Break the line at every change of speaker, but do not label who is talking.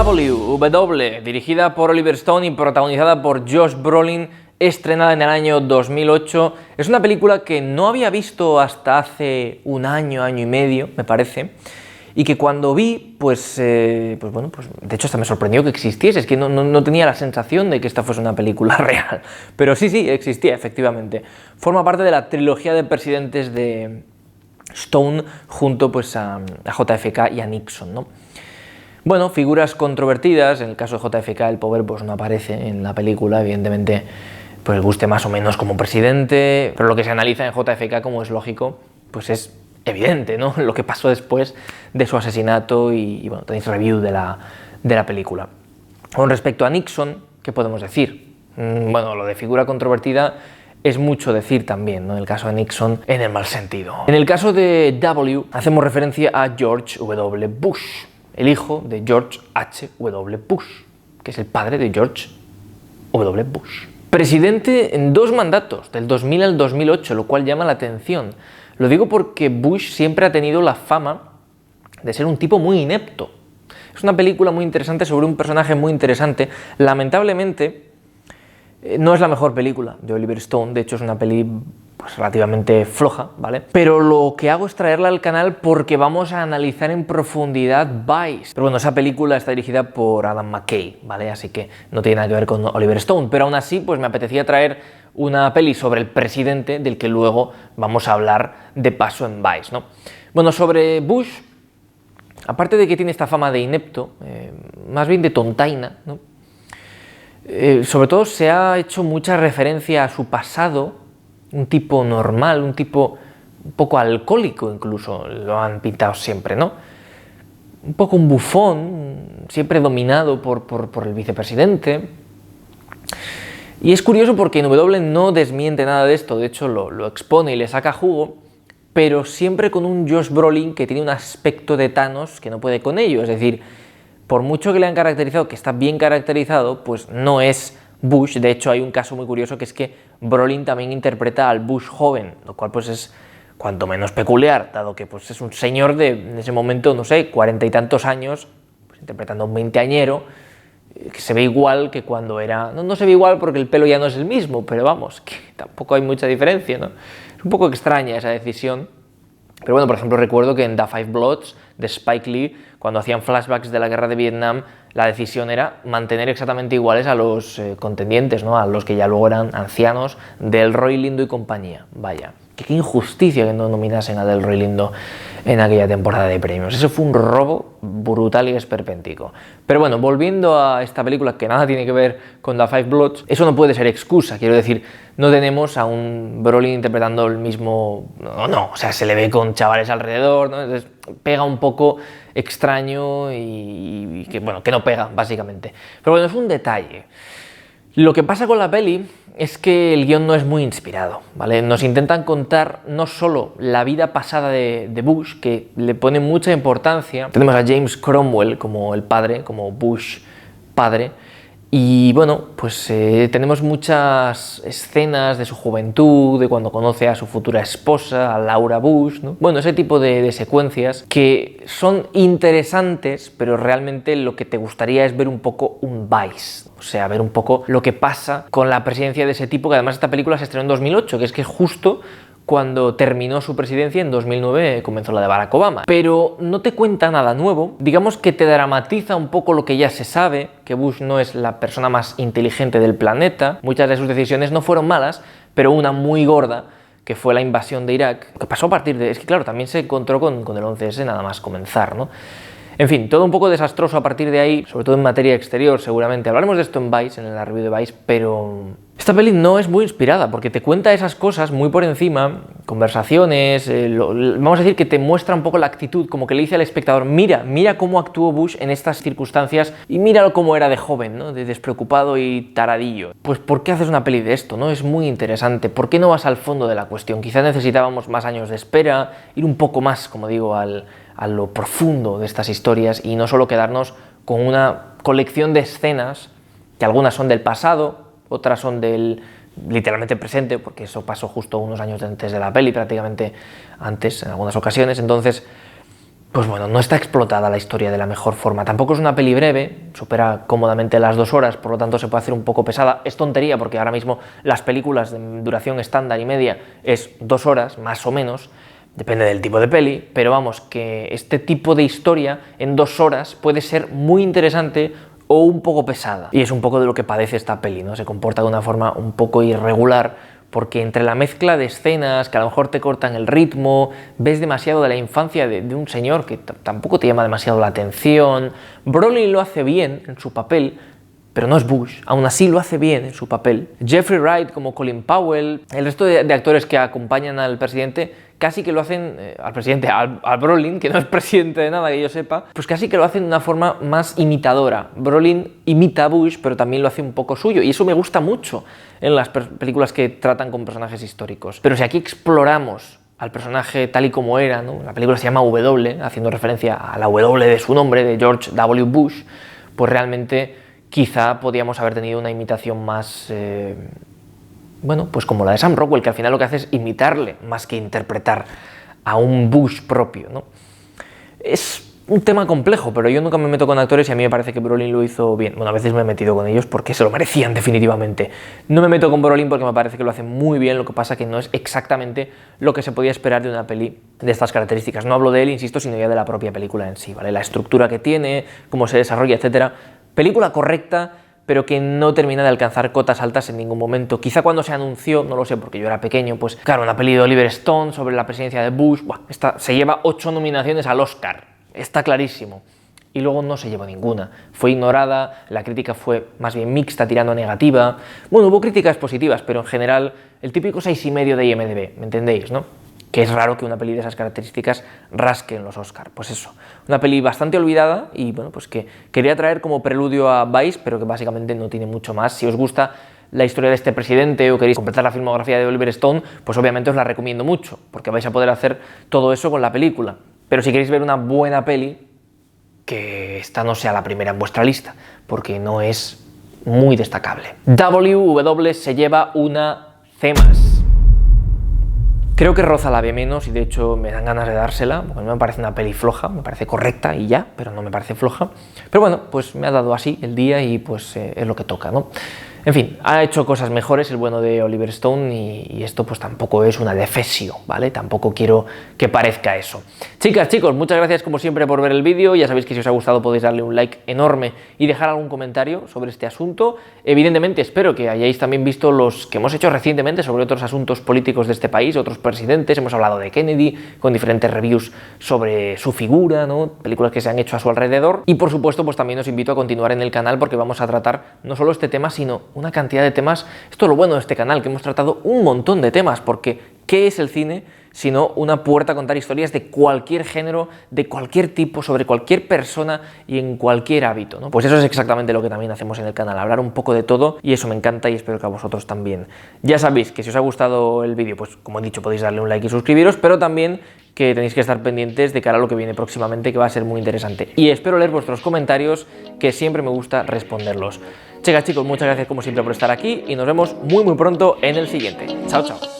W, dirigida por Oliver Stone y protagonizada por Josh Brolin, estrenada en el año 2008. Es una película que no había visto hasta hace un año, año y medio, me parece, y que cuando vi, pues de hecho hasta me sorprendió que existiese. Es que no tenía la sensación de que esta fuese una película real, pero sí, existía, efectivamente. Forma parte de la trilogía de presidentes de Stone, junto pues a JFK y a Nixon, ¿no? Bueno, figuras controvertidas. En el caso de JFK, el pobre pues no aparece en la película, evidentemente pues guste más o menos como presidente, pero lo que se analiza en JFK, como es lógico, pues es evidente, ¿no? Lo que pasó después de su asesinato y bueno, tenéis review de la película. Con respecto a Nixon, ¿qué podemos decir? Bueno, lo de figura controvertida es mucho decir también, ¿no? En el caso de Nixon, en el mal sentido. En el caso de W, hacemos referencia a George W. Bush, el hijo de George H. W. Bush, que es el padre de George W. Bush. Presidente en 2 mandatos, del 2000 al 2008, lo cual llama la atención. Lo digo porque Bush siempre ha tenido la fama de ser un tipo muy inepto. Es una película muy interesante sobre un personaje muy interesante. Lamentablemente, no es la mejor película de Oliver Stone, de hecho es una peli pues relativamente floja, ¿vale? Pero lo que hago es traerla al canal porque vamos a analizar en profundidad Vice. Pero bueno, esa película está dirigida por Adam McKay, ¿vale? Así que no tiene nada que ver con Oliver Stone, pero aún así pues me apetecía traer una peli sobre el presidente del que luego vamos a hablar de paso en Vice, ¿no? Bueno, sobre Bush, aparte de que tiene esta fama de inepto, más bien de tontaina, ¿no? Sobre todo se ha hecho mucha referencia a su pasado, un tipo normal, un tipo un poco alcohólico incluso, lo han pintado siempre, ¿no? Un poco un bufón, siempre dominado por el vicepresidente. Y es curioso porque W no desmiente nada de esto, de hecho lo expone y le saca jugo, pero siempre con un Josh Brolin que tiene un aspecto de Thanos que no puede con ello, es decir, por mucho que le han caracterizado, que está bien caracterizado, pues no es Bush. De hecho hay un caso muy curioso, que es que Brolin también interpreta al Bush joven, lo cual pues es cuanto menos peculiar, dado que pues es un señor de, en ese momento, no sé, 40 y tantos años, pues, interpretando a un veinteañero, que se ve igual que cuando era... No se ve igual porque el pelo ya no es el mismo, pero vamos, que tampoco hay mucha diferencia, ¿no? Es un poco extraña esa decisión. Pero bueno, por ejemplo, recuerdo que en The Five Bloods de Spike Lee, cuando hacían flashbacks de la guerra de Vietnam, la decisión era mantener exactamente iguales a los contendientes, ¿no? A los que ya luego eran ancianos, Delroy Lindo y compañía. Vaya, qué injusticia que no nominasen a Delroy Lindo en aquella temporada de premios. Eso fue un robo brutal y esperpéntico. Pero bueno, volviendo a esta película que nada tiene que ver con The Five Bloods, eso no puede ser excusa, quiero decir, no tenemos a un Brolin interpretando el mismo... No, o sea, se le ve con chavales alrededor, ¿no? Entonces pega un poco extraño y que, bueno, que no pega, básicamente. Pero bueno, es un detalle. Lo que pasa con la peli es que el guión no es muy inspirado, ¿vale? Nos intentan contar no solo la vida pasada de Bush, que le pone mucha importancia. Tenemos a James Cromwell como el padre, como Bush padre. Y bueno, pues tenemos muchas escenas de su juventud, de cuando conoce a su futura esposa, a Laura Bush, ¿no? Bueno, ese tipo de secuencias que son interesantes, pero realmente lo que te gustaría es ver un poco un Vice, o sea, ver un poco lo que pasa con la presidencia de ese tipo, que además esta película se estrenó en 2008, que es justo cuando terminó su presidencia. En 2009 comenzó la de Barack Obama. Pero no te cuenta nada nuevo, digamos que te dramatiza un poco lo que ya se sabe, que Bush no es la persona más inteligente del planeta, muchas de sus decisiones no fueron malas, pero una muy gorda, que fue la invasión de Irak, que pasó a partir de... Es que claro, también se encontró con el 11S nada más comenzar, ¿no? En fin, todo un poco desastroso a partir de ahí, sobre todo en materia exterior, seguramente. Hablaremos de esto en Vice, en la review de Vice, pero esta peli no es muy inspirada, porque te cuenta esas cosas muy por encima, conversaciones, vamos a decir que te muestra un poco la actitud, como que le dice al espectador, mira cómo actuó Bush en estas circunstancias y míralo cómo era de joven, ¿no? De despreocupado y taradillo. Pues ¿por qué haces una peli de esto, no? Es muy interesante. ¿Por qué no vas al fondo de la cuestión? Quizás necesitábamos más años de espera, ir un poco más, como digo, a lo profundo de estas historias y no solo quedarnos con una colección de escenas que algunas son del pasado, otras son del literalmente presente, porque eso pasó justo unos años antes de la peli, prácticamente antes en algunas ocasiones. Entonces pues bueno, no está explotada la historia de la mejor forma. Tampoco es una peli breve, supera cómodamente las 2 horas, por lo tanto se puede hacer un poco pesada. Es tontería porque ahora mismo las películas de duración estándar y media es 2 horas, más o menos, depende del tipo de peli, pero vamos, que este tipo de historia en 2 horas puede ser muy interesante o un poco pesada. Y es un poco de lo que padece esta peli, ¿no? Se comporta de una forma un poco irregular, porque entre la mezcla de escenas que a lo mejor te cortan el ritmo, ves demasiado de la infancia de un señor que tampoco te llama demasiado la atención. Brolin lo hace bien en su papel, pero no es Bush, aún así lo hace bien en su papel. Jeffrey Wright como Colin Powell, el resto de actores que acompañan al presidente casi que lo hacen, al Brolin, que no es presidente de nada que yo sepa, pues casi que lo hacen de una forma más imitadora. Brolin imita a Bush, pero también lo hace un poco suyo, y eso me gusta mucho en las películas que tratan con personajes históricos. Pero si aquí exploramos al personaje tal y como era, ¿no? La película se llama W, haciendo referencia a la W de su nombre, de George W. Bush, pues realmente quizá podíamos haber tenido una imitación más, bueno, pues como la de Sam Rockwell, que al final lo que hace es imitarle más que interpretar a un Bush propio, ¿no? Es un tema complejo, pero yo nunca me meto con actores y a mí me parece que Brolin lo hizo bien. Bueno, a veces me he metido con ellos porque se lo merecían definitivamente. No me meto con Brolin porque me parece que lo hace muy bien, lo que pasa que no es exactamente lo que se podía esperar de una peli de estas características. No hablo de él, insisto, sino ya de la propia película en sí, ¿vale? La estructura que tiene, cómo se desarrolla, etcétera. Película correcta, pero que no termina de alcanzar cotas altas en ningún momento. Quizá cuando se anunció, no lo sé, porque yo era pequeño, pues claro, una peli de Oliver Stone sobre la presidencia de Bush, esta se lleva 8 nominaciones al Oscar, está clarísimo. Y luego no se llevó ninguna. Fue ignorada, la crítica fue más bien mixta, tirando a negativa. Bueno, hubo críticas positivas, pero en general el típico 6,5 de IMDb, ¿me entendéis, no? Que es raro que una peli de esas características rasque en los Oscar. Pues eso, una peli bastante olvidada y bueno, pues que quería traer como preludio a Vice, pero que básicamente no tiene mucho más. Si os gusta la historia de este presidente o queréis completar la filmografía de Oliver Stone, pues obviamente os la recomiendo mucho, porque vais a poder hacer todo eso con la película. Pero si queréis ver una buena peli, que esta no sea la primera en vuestra lista, porque no es muy destacable. W se lleva una C+. Creo que roza la B- y de hecho me dan ganas de dársela, porque no me parece una peli floja, me parece correcta y ya, pero no me parece floja. Pero bueno, pues me ha dado así el día y pues es lo que toca, ¿no? En fin, ha hecho cosas mejores el bueno de Oliver Stone y esto pues tampoco es una defesio, ¿vale? Tampoco quiero que parezca eso. Chicas, chicos, muchas gracias como siempre por ver el vídeo. Ya sabéis que si os ha gustado podéis darle un like enorme y dejar algún comentario sobre este asunto. Evidentemente espero que hayáis también visto los que hemos hecho recientemente sobre otros asuntos políticos de este país, otros presidentes. Hemos hablado de Kennedy con diferentes reviews sobre su figura, ¿no? Películas que se han hecho a su alrededor. Y por supuesto pues también os invito a continuar en el canal porque vamos a tratar no solo este tema sino una cantidad de temas. Esto es lo bueno de este canal, que hemos tratado un montón de temas, porque ¿qué es el cine sino una puerta a contar historias de cualquier género, de cualquier tipo, sobre cualquier persona y en cualquier hábito, ¿no? Pues eso es exactamente lo que también hacemos en el canal, hablar un poco de todo, y eso me encanta y espero que a vosotros también. Ya sabéis que si os ha gustado el vídeo, pues como he dicho, podéis darle un like y suscribiros, pero también que tenéis que estar pendientes de cara a lo que viene próximamente, que va a ser muy interesante. Y espero leer vuestros comentarios, que siempre me gusta responderlos. Chicas, chicos, muchas gracias como siempre por estar aquí y nos vemos muy pronto en el siguiente. Chao, chao.